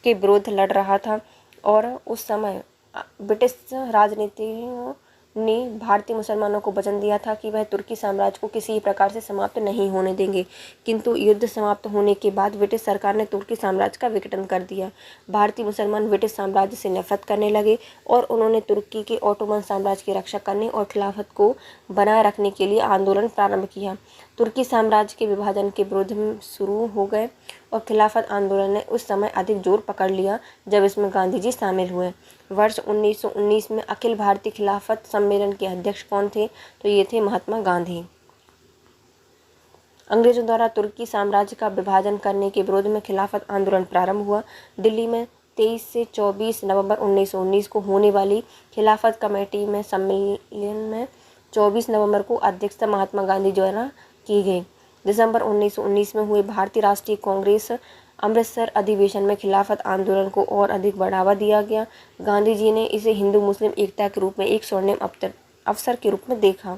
के विरुद्ध लड़ रहा था और उस समय ब्रिटिश राजनीतिज्ञों ने भारतीय मुसलमानों को वचन दिया था कि वह तुर्की साम्राज्य को किसी प्रकार से समाप्त नहीं होने देंगे, किंतु युद्ध समाप्त होने के बाद ब्रिटिश सरकार ने तुर्की साम्राज्य का विघटन कर दिया। भारतीय मुसलमान ब्रिटिश साम्राज्य से नफरत करने लगे और उन्होंने तुर्की के ऑटोमन साम्राज्य की रक्षा करने और खिलाफत को बनाए रखने के लिए आंदोलन प्रारंभ किया। तुर्की साम्राज्य के विभाजन के विरोध शुरू हो गए और खिलाफत आंदोलन ने उस समय अधिक जोर पकड़ लिया जब इसमें गांधी जी शामिल हुए। वर्ष 1919 में अखिल भारतीय खिलाफत सम्मेलन के अध्यक्ष कौन थे? तो ये थे महात्मा गांधी। अंग्रेजों द्वारा तुर्की साम्राज्य का विभाजन करने के विरोध में खिलाफत आंदोलन प्रारंभ हुआ। दिल्ली में 23 से 24 नवंबर 1919 को होने वाली खिलाफत कमेटी में सम्मेलन में 24 नवंबर को अध्यक्षता महात्मा गांधी द्वारा की गई। दिसंबर 1919 में हुए भारतीय राष्ट्रीय कांग्रेस अमृतसर अधिवेशन में खिलाफत आंदोलन को और अधिक बढ़ावा दिया गया। गांधी जी ने इसे हिंदू मुस्लिम एकता के रूप में एक स्वर्णिम अवसर के रूप में देखा,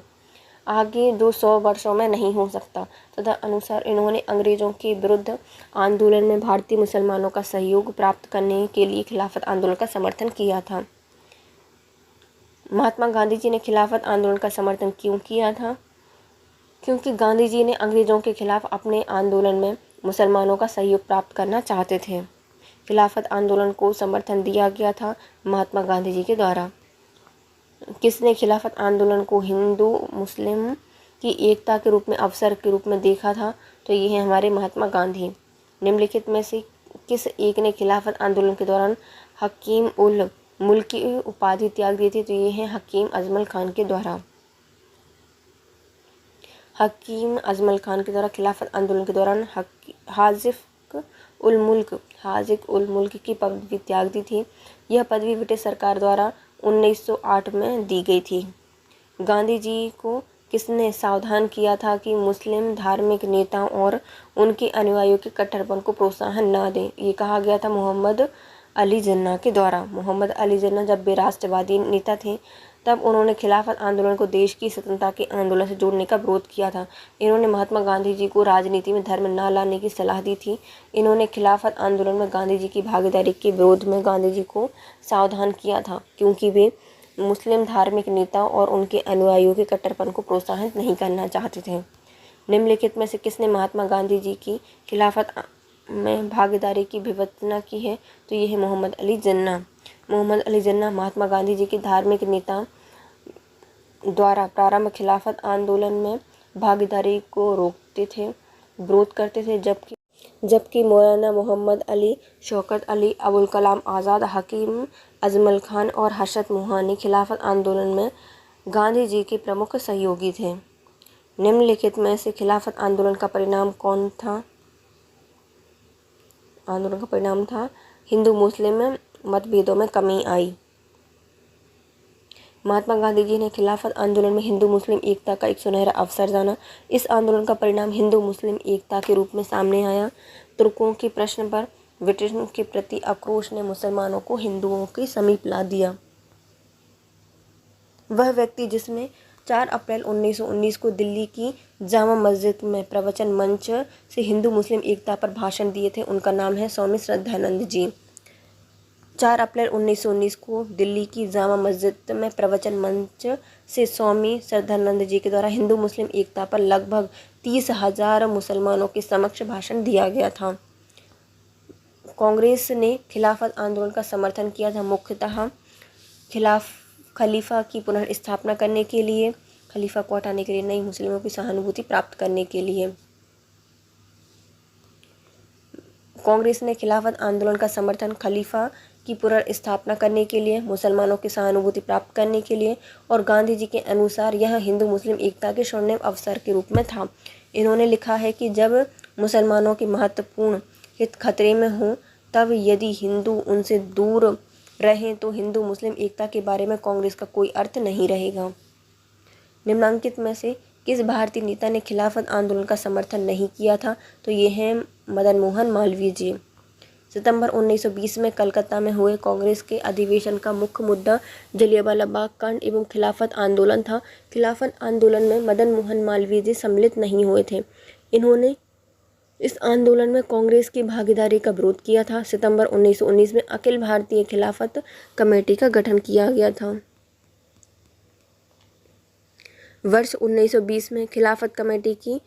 आगे 200 वर्षों में नहीं हो सकता। तथा अनुसार इन्होंने अंग्रेजों के विरुद्ध आंदोलन में भारतीय मुसलमानों का सहयोग प्राप्त करने के लिए खिलाफत आंदोलन का समर्थन किया था। महात्मा गांधी जी ने खिलाफत आंदोलन का समर्थन क्यों किया था? क्योंकि गांधी जी ने अंग्रेजों के खिलाफ अपने आंदोलन में मुसलमानों का सहयोग प्राप्त करना चाहते थे। खिलाफत आंदोलन को समर्थन दिया गया था महात्मा गांधी जी के द्वारा। किसने खिलाफत आंदोलन को हिंदू मुस्लिम की एकता के रूप में अवसर के रूप में देखा था? तो ये है हमारे महात्मा गांधी। निम्नलिखित में से किस एक ने खिलाफत आंदोलन के दौरान हकीम उल मुल्क की उपाधि त्याग दी थी? तो ये है हकीम अजमल खान के द्वारा। हकीम अजमल खान के द्वारा खिलाफत आंदोलन के दौरान हाजिक उल मुल्क की पदवी त्याग दी थी। यह पदवी ब्रिटिश सरकार द्वारा 1908 में दी गई थी। गांधी जी को किसने सावधान किया था कि मुस्लिम धार्मिक नेताओं और उनके अनुयायियों के कट्टरपन को प्रोत्साहन न दें? ये कहा गया था मोहम्मद अली जिन्ना के द्वारा। मोहम्मद अली जिन्ना जब वे राष्ट्रवादी नेता थे तब उन्होंने खिलाफत आंदोलन को देश की स्वतंत्रता के आंदोलन से जोड़ने का विरोध किया था। इन्होंने महात्मा गांधी जी को राजनीति में धर्म न लाने की सलाह दी थी। इन्होंने खिलाफत आंदोलन में गांधी जी की भागीदारी के विरोध में गांधी जी को सावधान किया था, क्योंकि वे मुस्लिम धार्मिक नेताओं और उनके अनुयायियों के कट्टरपन को प्रोत्साहित नहीं करना चाहते थे। निम्नलिखित में से किसने महात्मा गांधी जी की खिलाफत में भागीदारी की विवेचना की है? तो ये है मोहम्मद अली जिन्ना। मोहम्मद अली जिन्ना महात्मा गांधी जी के धार्मिक नेता द्वारा प्रारंभ खिलाफत आंदोलन में भागीदारी को रोकते थे, विरोध करते थे, जबकि मौलाना मोहम्मद अली, शौकत अली, अबुल कलाम आज़ाद, हकीम अजमल खान और हशरत मोहानी खिलाफत आंदोलन में गांधी जी के प्रमुख सहयोगी थे। निम्नलिखित में से खिलाफत आंदोलन का परिणाम कौन था? आंदोलन का परिणाम था हिंदू मुस्लिम में मतभेदों में कमी आई। महात्मा गांधी जी ने खिलाफत आंदोलन में हिंदू मुस्लिम एकता का एक सुनहरा अवसर जाना। इस आंदोलन का परिणाम हिंदू मुस्लिम एकता के रूप में सामने आया। तुर्कों के प्रश्न पर ब्रिटिश के प्रति आक्रोश ने मुसलमानों को हिंदुओं के समीप ला दिया। वह व्यक्ति जिसने 4 अप्रैल 1919 को दिल्ली की जामा मस्जिद में प्रवचन मंच से हिंदू मुस्लिम एकता पर भाषण दिए थे, उनका नाम है स्वामी श्रद्धानंद जी। 4 अप्रैल 1919 को दिल्ली की जामा मस्जिद में प्रवचन मंच से स्वामी श्रद्धानंद जी के द्वारा हिंदू मुस्लिम एकता पर लगभग 30,000 मुसलमानों के समक्ष भाषण दिया गया था। कांग्रेस ने खिलाफत आंदोलन का समर्थन किया था, मुख्यतः खलीफा की पुनर्स्थापना करने के लिए, खलीफा को हटाने के लिए, नई मुस्लिमों की सहानुभूति प्राप्त करने के लिए। कांग्रेस ने खिलाफत आंदोलन का समर्थन खलीफा की पुनर्स्थापना करने के लिए, मुसलमानों की सहानुभूति प्राप्त करने के लिए और गांधी जी के अनुसार यह हिंदू मुस्लिम एकता के स्वर्णिम अवसर के रूप में था। इन्होंने लिखा है कि जब मुसलमानों के महत्वपूर्ण हित खतरे में हों, तब यदि हिंदू उनसे दूर रहें तो हिंदू मुस्लिम एकता के बारे में कांग्रेस का कोई अर्थ नहीं रहेगा। निम्नलिखित में से किस भारतीय नेता ने खिलाफत आंदोलन का समर्थन नहीं किया था? तो ये हैं मदन मोहन मालवीय जी। सितंबर 1920 में कलकत्ता में हुए कांग्रेस के अधिवेशन का मुख्य मुद्दा जलियांवाला बाग कांड एवं खिलाफत आंदोलन था। खिलाफत आंदोलन में मदन मोहन मालवीय जी सम्मिलित नहीं हुए थे। इन्होंने इस आंदोलन में कांग्रेस की भागीदारी का विरोध किया था। सितंबर 1919 में अखिल भारतीय खिलाफत कमेटी का गठन किया गया था। वर्ष 1920 में खिलाफत कमेटी की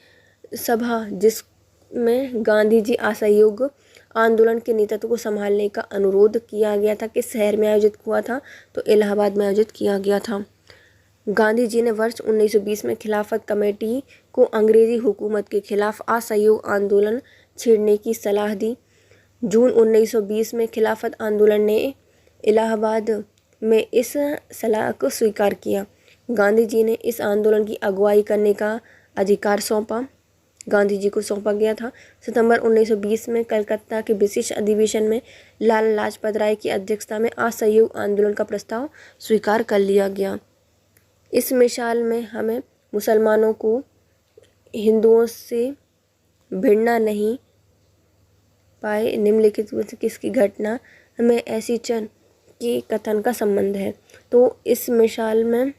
सभा, जिसमें गांधी जी असहयोग आंदोलन के नेतृत्व को संभालने का अनुरोध किया गया था, किस शहर में आयोजित हुआ था? तो इलाहाबाद में आयोजित किया गया था। गांधी जी ने वर्ष 1920 में खिलाफत कमेटी को अंग्रेजी हुकूमत के खिलाफ असहयोग आंदोलन छेड़ने की सलाह दी। जून 1920 में खिलाफत आंदोलन ने इलाहाबाद में इस सलाह को स्वीकार किया। गांधी जी ने इस आंदोलन की अगुवाई करने का अधिकार गांधी जी को सौंपा गया था। सितंबर 1920 में कलकत्ता के विशेष अधिवेशन में लाला लाजपत राय की अध्यक्षता में असहयोग आंदोलन का प्रस्ताव स्वीकार कर लिया गया। इस मिसाल में हमें मुसलमानों को हिंदुओं से भिड़ना नहीं पाए। निम्नलिखित में से किसकी घटना हमें ऐसी चंद के कथन का संबंध है? तो इस मिसाल में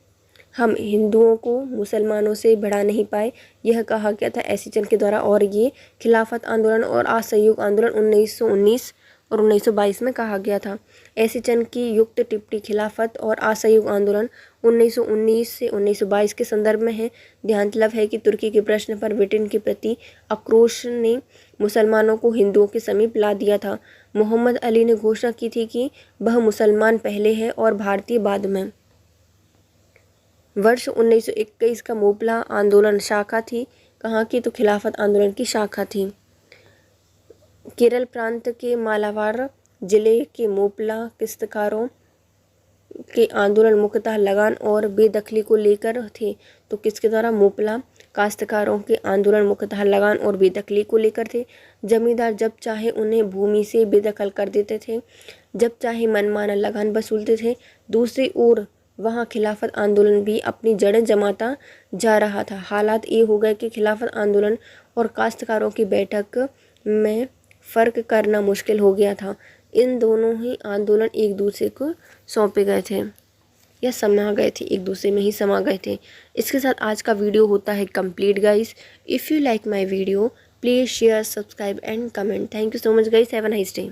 हम हिंदुओं को मुसलमानों से भिड़ा नहीं पाए, यह कहा गया था ऐसी चंद के द्वारा। और ये खिलाफत आंदोलन और असहयोग आंदोलन 1919 और 1922 में कहा गया था। ऐसी चंद की युक्त टिप्पणी खिलाफत और असहयोग आंदोलन 1919 से 1922 के संदर्भ में है। ध्यानतलब है कि तुर्की के प्रश्न पर ब्रिटेन के प्रति आक्रोश ने मुसलमानों को हिंदुओं के समीप ला दिया था। मोहम्मद अली ने घोषणा की थी कि वह मुसलमान पहले है और भारतीय बाद में। वर्ष 1921 का मोपला आंदोलन शाखा थी, कहाँ की? तो खिलाफत आंदोलन की शाखा थी। केरल प्रांत के मालाबार जिले के मोपला किस्तकारों के आंदोलन मुख्यतः लगान और बेदखली को लेकर थे। तो किसके द्वारा? मोपला काश्तकारों के आंदोलन मुख्यतः लगान और बेदखली को लेकर थे। जमींदार जब चाहे उन्हें भूमि से बेदखल कर देते थे, जब चाहे मनमाना लगान वसूलते थे। दूसरी ओर वहाँ खिलाफत आंदोलन भी अपनी जड़ें जमाता जा रहा था। हालात ये हो गए कि खिलाफत आंदोलन और काश्तकारों की बैठक में फ़र्क करना मुश्किल हो गया था। इन दोनों ही आंदोलन एक दूसरे को सौंपे गए थे या समा गए थे, एक दूसरे में ही समा गए थे। इसके साथ आज का वीडियो होता है complete guys. If you like my video please share, subscribe and comment. Thank you so much guys, have a nice day.